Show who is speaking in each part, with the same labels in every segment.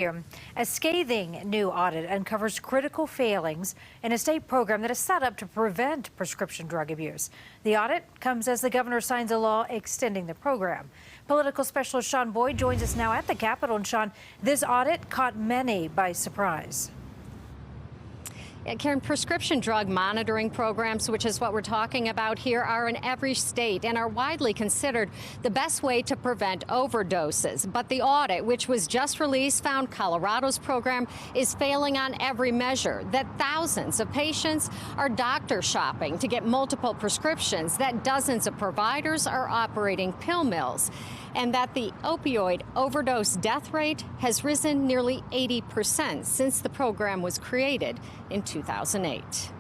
Speaker 1: A scathing new audit uncovers critical failings in a state program that is set up to prevent prescription drug abuse. The audit comes as the governor signs a law extending the program. Political specialist Sean Boyd joins us now at the Capitol. And Sean, this audit caught many by surprise.
Speaker 2: Karen, prescription drug monitoring programs, which is what we're talking about here, are in every state and are widely considered the best way to prevent overdoses. But the audit, which was just released, found Colorado's program is failing on every measure, that thousands of patients are doctor shopping to get multiple prescriptions, that dozens of providers are operating pill mills, and that the opioid overdose death rate has risen nearly 80% since the program was created in 2008.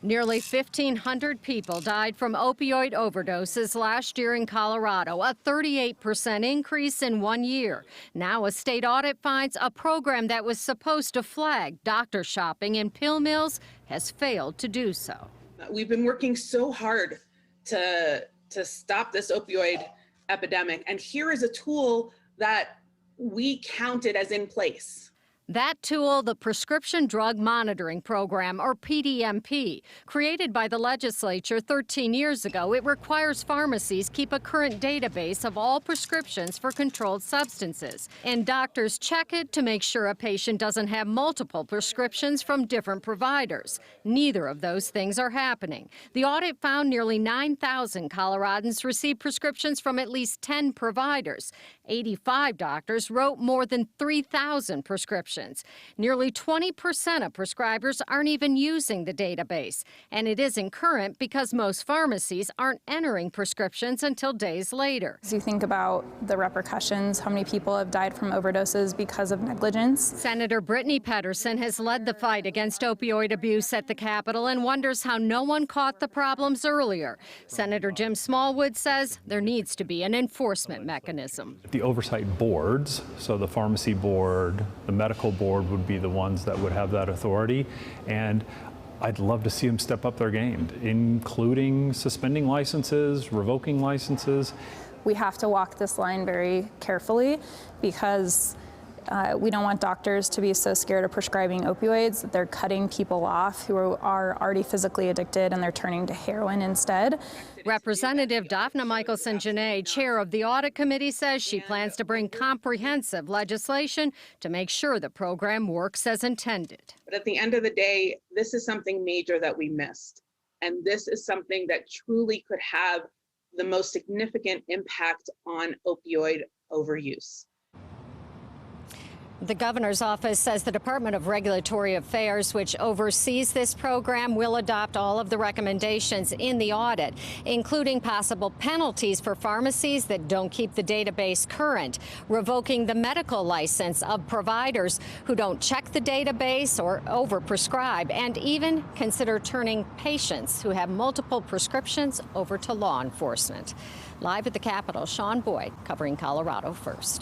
Speaker 2: Nearly 1,500 people died from opioid overdoses last year in Colorado, a 38% increase in 1 year. Now a state audit finds a program that was supposed to flag doctor shopping in pill mills has failed to do so.
Speaker 3: We've been working so hard to stop this opioid epidemic, and here is a tool that we counted as in place.
Speaker 2: That tool, the Prescription Drug Monitoring Program, or PDMP, created by the legislature 13 years ago. It requires pharmacies keep a current database of all prescriptions for controlled substances, and doctors check it to make sure a patient doesn't have multiple prescriptions from different providers. Neither of those things are happening. The audit found nearly 9,000 Coloradans received prescriptions from at least 10 providers. 85 doctors wrote more than 3,000 prescriptions. Nearly 20% of prescribers aren't even using the database, and it isn't current because most pharmacies aren't entering prescriptions until days later.
Speaker 4: As you think about the repercussions, how many people have died from overdoses because of negligence?
Speaker 2: Senator Brittany Pedersen has led the fight against opioid abuse at the Capitol and wonders how no one caught the problems earlier. Senator Jim Smallwood says there needs to be an enforcement mechanism.
Speaker 5: The oversight boards, so the pharmacy board, the medical board would be the ones that would have that authority, and I'd love to see them step up their game, including suspending licenses, revoking licenses.
Speaker 4: We have to walk this line very carefully because we don't want doctors to be so scared of prescribing opioids that they're cutting people off who are already physically addicted and they're turning to heroin instead.
Speaker 2: Representative Daphna Michelson-Janae, chair of the audit committee, says she plans to bring comprehensive legislation to make sure the program works as intended.
Speaker 3: But at the end of the day, this is something major that we missed. And this is something that truly could have the most significant impact on opioid overuse.
Speaker 2: The governor's office says the Department of Regulatory Affairs, which oversees this program, will adopt all of the recommendations in the audit, including possible penalties for pharmacies that don't keep the database current, revoking the medical license of providers who don't check the database or overprescribe, and even consider turning patients who have multiple prescriptions over to law enforcement. Live at the Capitol, Sean Boyd covering Colorado First.